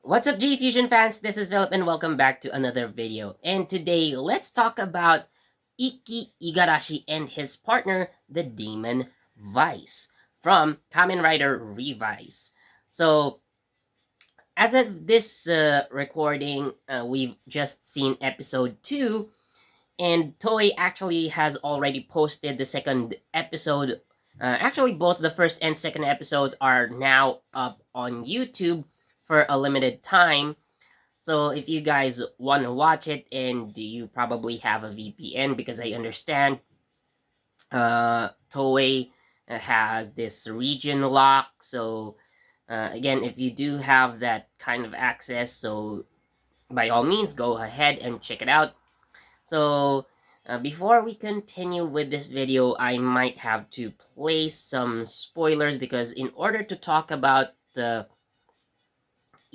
What's up, G Fusion fans? This is Philip, and welcome back to another video. And today, let's talk about Ikki Igarashi and his partner, the Demon Vice, from Kamen Rider Revice. So, as of this recording, we've just seen episode 2, and Toei actually has already posted the second episode. Actually, both the first and second episodes are now up on YouTube for a limited time. So if you guys want to watch it, and you probably have a VPN, because I understand Toei has this region lock. So again, if you do have that kind of access, so by all means, go ahead and check it out. So before we continue with this video, I might have to play some spoilers, because in order to talk about the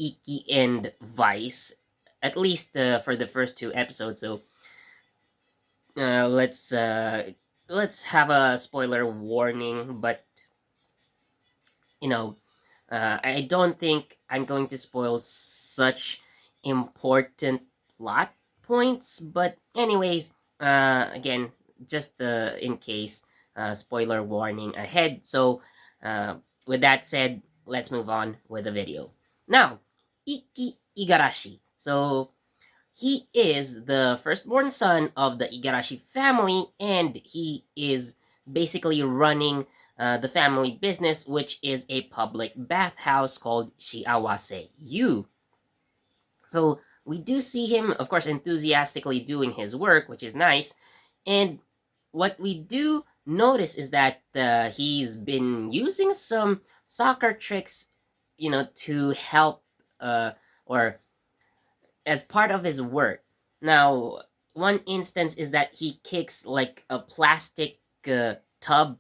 Ikki and Vice, at least for the first two episodes. So uh, let's uh, let's have a spoiler warning. But you know, I don't think I'm going to spoil such important plot points. But anyways, again, just in case, spoiler warning ahead. So with that said, let's move on with the video. Now, Ikki Igarashi. So he is the firstborn son of the Igarashi family, and he is basically running the family business, which is a public bathhouse called Shiawase Yu. So we do see him, of course, enthusiastically doing his work, which is nice. And what we do notice is that he's been using some soccer tricks, to help, or as part of his work. Now, one instance is that he kicks like a plastic tub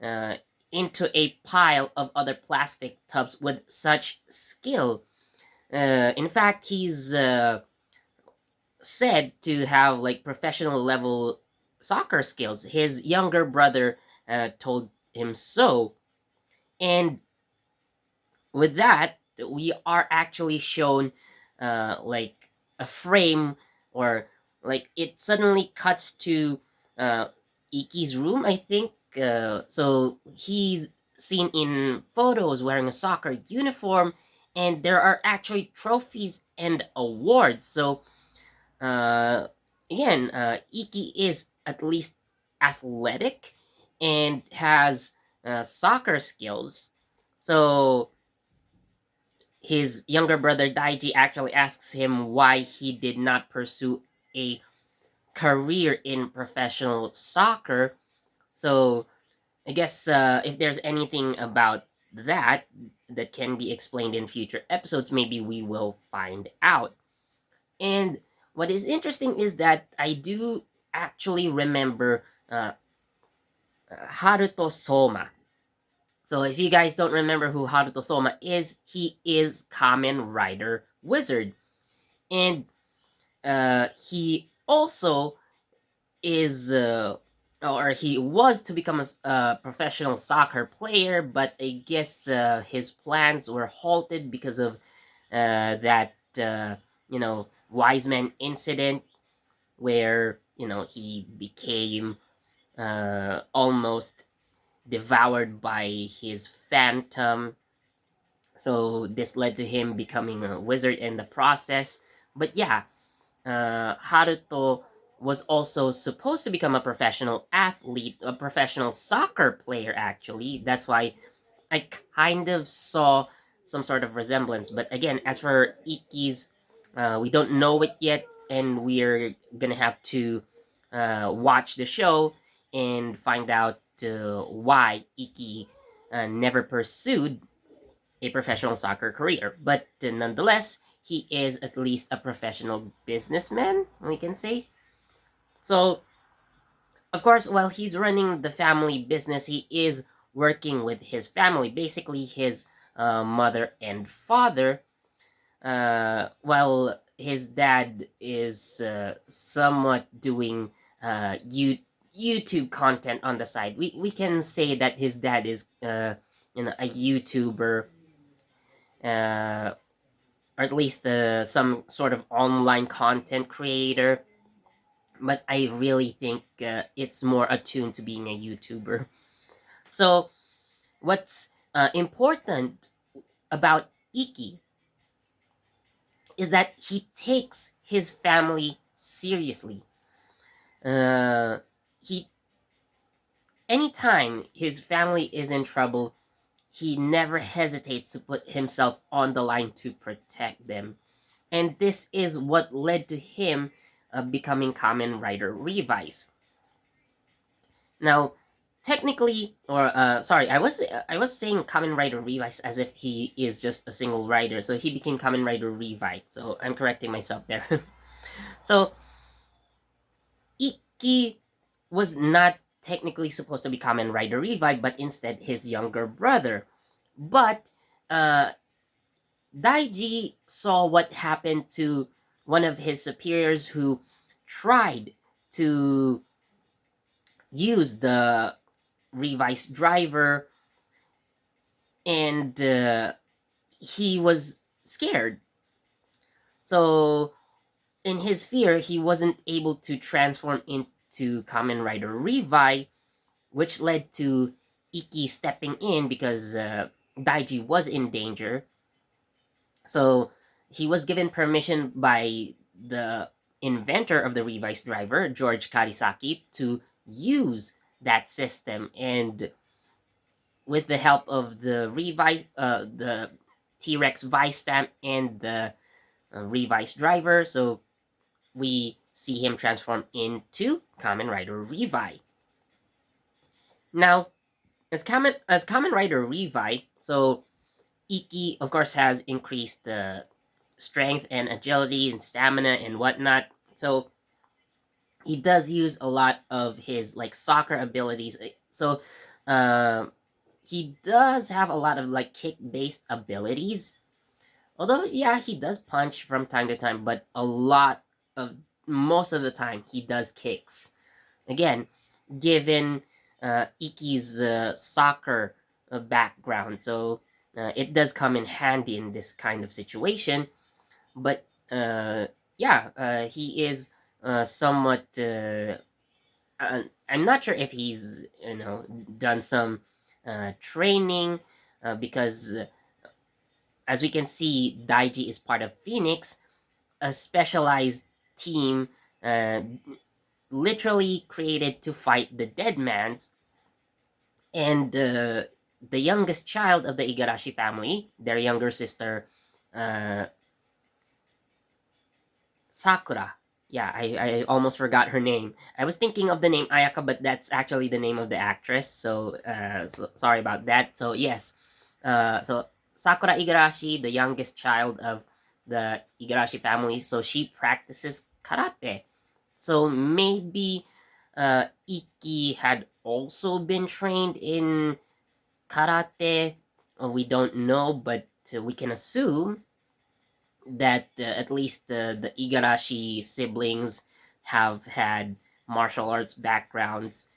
uh, into a pile of other plastic tubs with such skill. In fact, he's said to have like professional level soccer skills. His younger brother told him so. And with that, we are actually shown like a frame, or like it suddenly cuts to uh, Ikki's room, I think. So he's seen in photos wearing a soccer uniform, and there are actually trophies and awards. So uh, again, Ikki is at least athletic and has soccer skills. So his younger brother Daiji actually asks him why he did not pursue a career in professional soccer. So I guess if there's anything about that that can be explained in future episodes, maybe we will find out. And what is interesting is that I do actually remember Haruto Soma. So if you guys don't remember who Haruto Soma is, he is Kamen Rider Wizard. And he also is or he was to become a professional soccer player, but I guess his plans were halted because of that wise man incident, where he became almost devoured by his phantom. So this led to him becoming a wizard in the process. But yeah, Haruto was also supposed to become a professional athlete, a professional soccer player, actually. That's why I kind of saw some sort of resemblance. But again, as for Ikki's, we don't know it yet, and we're gonna have to watch the show and find out why Ikki never pursued a professional soccer career. But nonetheless, he is at least a professional businessman, we can say. So, of course, while he's running the family business, he is working with his family, basically his mother and father, while his dad is somewhat doing YouTube content on the side. We can say that his dad is a YouTuber, uh, or at least some sort of online content creator. But I really think it's more attuned to being a YouTuber. So what's important about Ikki is that he takes his family seriously. Uh, he Anytime his family is in trouble, he never hesitates to put himself on the line to protect them. And this is what led to him becoming Kamen Rider Revice. Now, technically, or sorry, I was saying Kamen Rider Revice as if he is just a single rider, so he became Kamen Rider Revice. So I'm correcting myself there. So Ikki was not technically supposed to be Kamen Rider Revive, but instead his younger brother. But uh, Daiji saw what happened to one of his superiors who tried to use the Revice driver, and he was scared. So, in his fear, he wasn't able to transform into Kamen Rider Revive, which led to Ikki stepping in because Daiji was in danger. So he was given permission by the inventor of the Revice driver, George Karisaki, to use that system. And with the help of the T Rex Vice stamp and the Revice driver, so we see him transform into Kamen Rider Revive. Now, as Kamen Rider Revive, so Ikki, of course, has increased strength and agility and stamina and whatnot. So he does use a lot of his like soccer abilities. So uh, he does have a lot of like kick based abilities. Although, yeah, he does punch from time to time, but of most of the time he does kicks. Again, given Ikki's soccer background, so it does come in handy in this kind of situation. But yeah, he is somewhat. I'm not sure if he's done some training because as we can see, Daiji is part of Phoenix, a specialized team uh, literally created to fight the Deadmans, and the youngest child of the Igarashi family, their younger sister, uh, Sakura. Yeah, I almost forgot her name. I was thinking of the name Ayaka, but that's actually the name of the actress. So sorry about that. So yes, so Sakura Igarashi, the youngest child of the Igarashi family, so she practices karate. So maybe Ikki had also been trained in karate. We don't know, but we can assume that at least the Igarashi siblings have had martial arts backgrounds.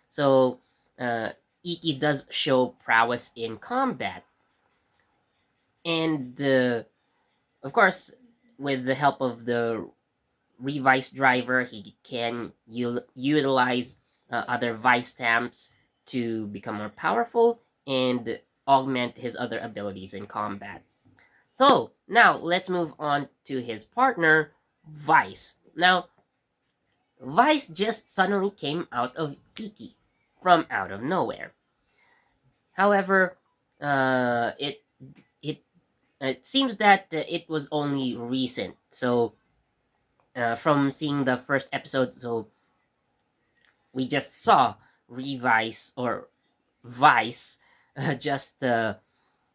So Ikki does show prowess in combat. And of course, with the help of the Revice driver, he can utilize other Vice stamps to become more powerful and augment his other abilities in combat. So now let's move on to his partner, Vice. Now, Vice just suddenly came out of Ikki from out of nowhere. However, it it it seems that it was only recent. So from seeing the first episode, so we just saw Revice or Vice just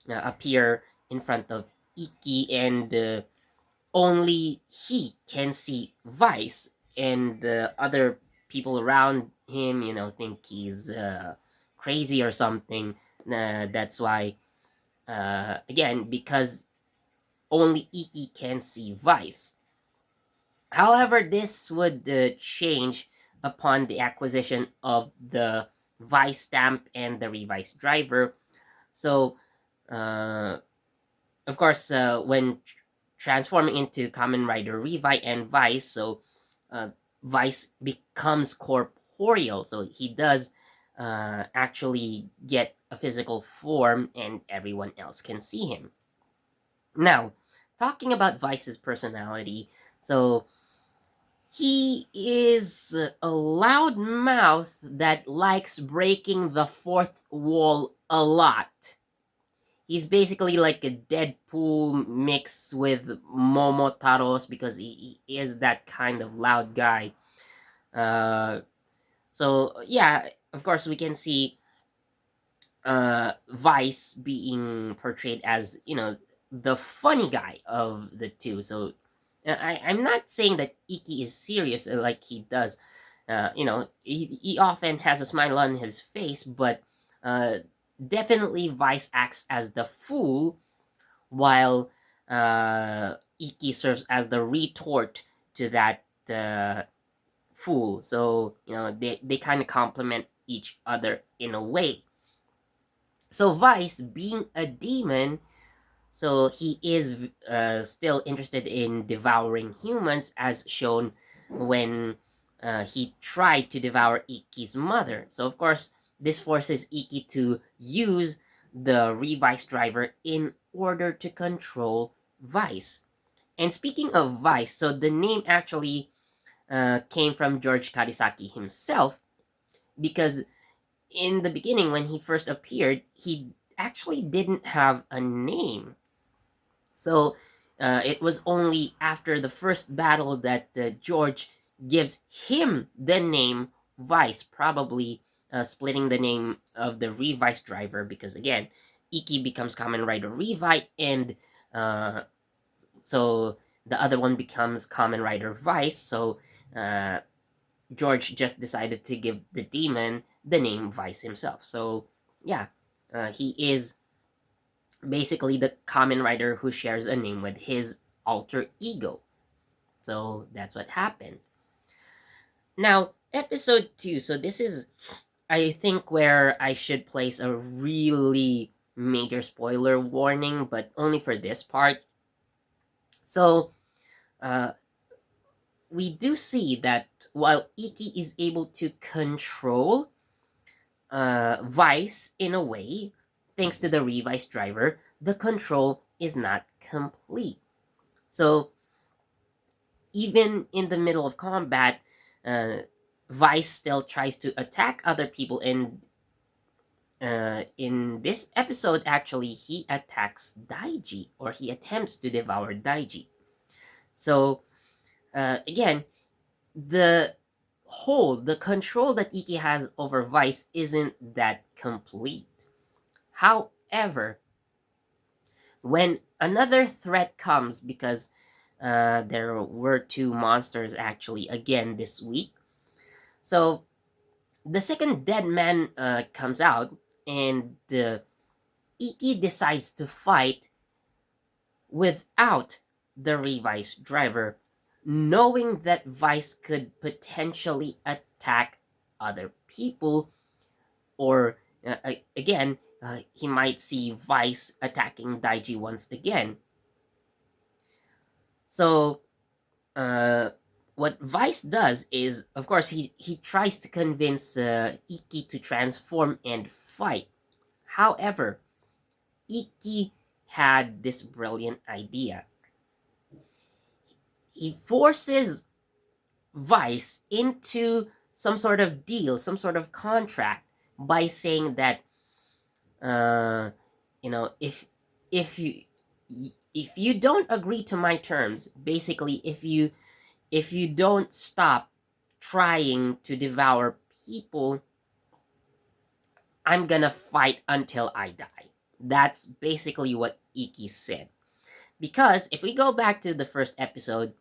appear in front of Ikki, and only he can see Vice, and other people around him, think he's crazy or something. That's why, again, because only Ikki can see Vice. However, this would change upon the acquisition of the Vice stamp and the Revice driver. So, uh, of course, when transforming into Kamen Rider Revice and Vice. So uh, Vice becomes corporeal. So he does actually get a physical form, and everyone else can see him. Now, talking about Vice's personality, so he is a loud mouth that likes breaking the fourth wall a lot. He's basically like a Deadpool mixed with Momotaros because he is that kind of loud guy. So yeah, of course we can see Vice being portrayed as, the funny guy of the two. So I'm not saying that Ikki is serious like he does. He often has a smile on his face, but uh, definitely Vice acts as the fool, while Ikki serves as the retort to that fool. So they kind of complement each other in a way. So Vice, being a demon, so he is still interested in devouring humans, as shown when he tried to devour Ikki's mother. So of course, this forces Ikki to use the Revice driver in order to control Vice. And speaking of Vice, so the name actually came from George Karisaki himself, because in the beginning, when he first appeared, he actually didn't have a name. So it was only after the first battle that George gives him the name Vice, probably splitting the name of the Revice driver, because again, Ikki becomes Kamen Rider Revice, and uh, so the other one becomes Kamen Rider Vice. So uh, George just decided to give the demon the name Vice himself. So yeah, he is basically the Kamen Rider who shares a name with his alter ego. So that's what happened. Now, episode 2. So this is, I think, where I should place a really major spoiler warning, but only for this part. So, uh, we do see that while Ikki is able to control Vice in a way, thanks to the Revice driver, the control is not complete. So even in the middle of combat, uh, Vice still tries to attack other people, and in this episode, actually, he attacks Daiji, or he attempts to devour Daiji. So again, the the control that Ikki has over Vice isn't that complete. However, when another threat comes, because there were two monsters actually again this week. So the second dead man comes out, and Ikki decides to fight without the Revice driver, knowing that Vice could potentially attack other people, or again, he might see Vice attacking Daiji once again. So uh, what Vice does is, of course, he tries to convince Ikki to transform and fight. However, Ikki had this brilliant idea. He forces Vice into some sort of deal, some sort of contract, by saying that, uh, if you if you don't agree to my terms, basically, if you don't stop trying to devour people, I'm gonna fight until I die. That's basically what Ikki said. Because if we go back to the first episode,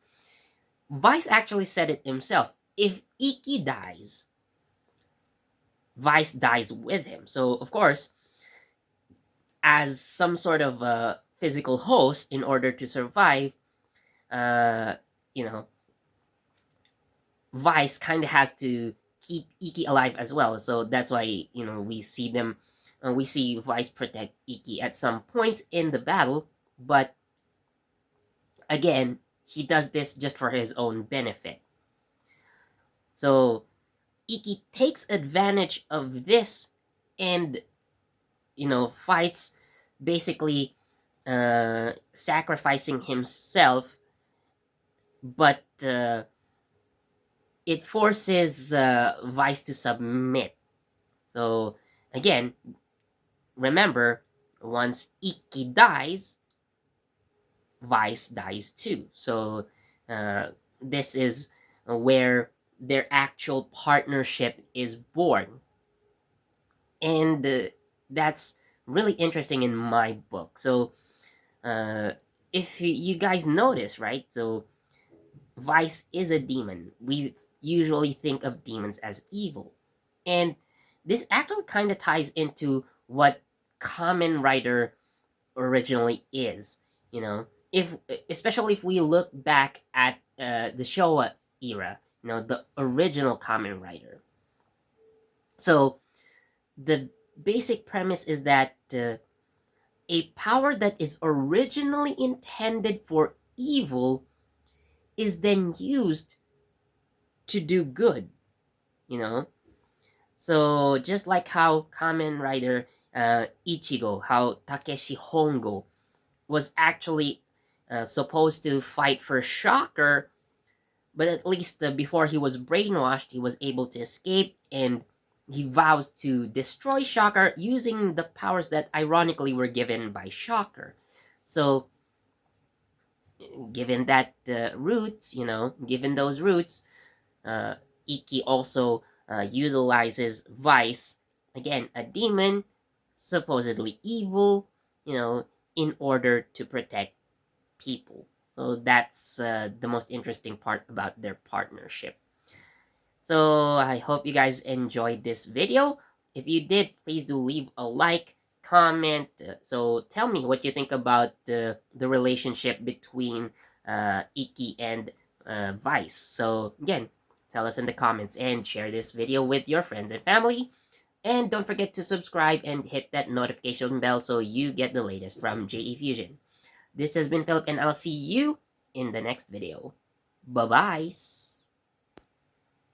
Vice actually said it himself. If Ikki dies, Vice dies with him. So, of course, as some sort of physical host, in order to survive, uh, you know, Vice kind of has to keep Ikki alive as well. So that's why we see them, we see Vice protect Ikki at some points in the battle, but Again, he does this just for his own benefit. So Ikki takes advantage of this and, fights, basically sacrificing himself, but it forces Vice to submit. So again, remember, once Ikki dies, Vice dies too. So uh, this is where their actual partnership is born. And that's really interesting in my book. So if you guys notice, right? So Vice is a demon. We usually think of demons as evil. And this actually kind of ties into what Kamen Rider originally is. If especially if we look back at the Showa era, the original Kamen Rider. So the basic premise is that a power that is originally intended for evil is then used to do good. You know, so just like how Kamen Rider Ichigo, how Takeshi Hongo was actually supposed to fight for Shocker, but at least before he was brainwashed, he was able to escape, and he vows to destroy Shocker using the powers that ironically were given by Shocker. So, given that roots, given those roots, Ikki also utilizes Vice, again, a demon, supposedly evil, in order to protect people. So that's the most interesting part about their partnership. So I hope you guys enjoyed this video. If you did, please do leave a like, comment. So tell me what you think about the relationship between Ikki and Vice. So again, tell us in the comments and share this video with your friends and family. And don't forget to subscribe and hit that notification bell so you get the latest from JE Fusion. This has been Philip, and I'll see you in the next video. Bye-bye.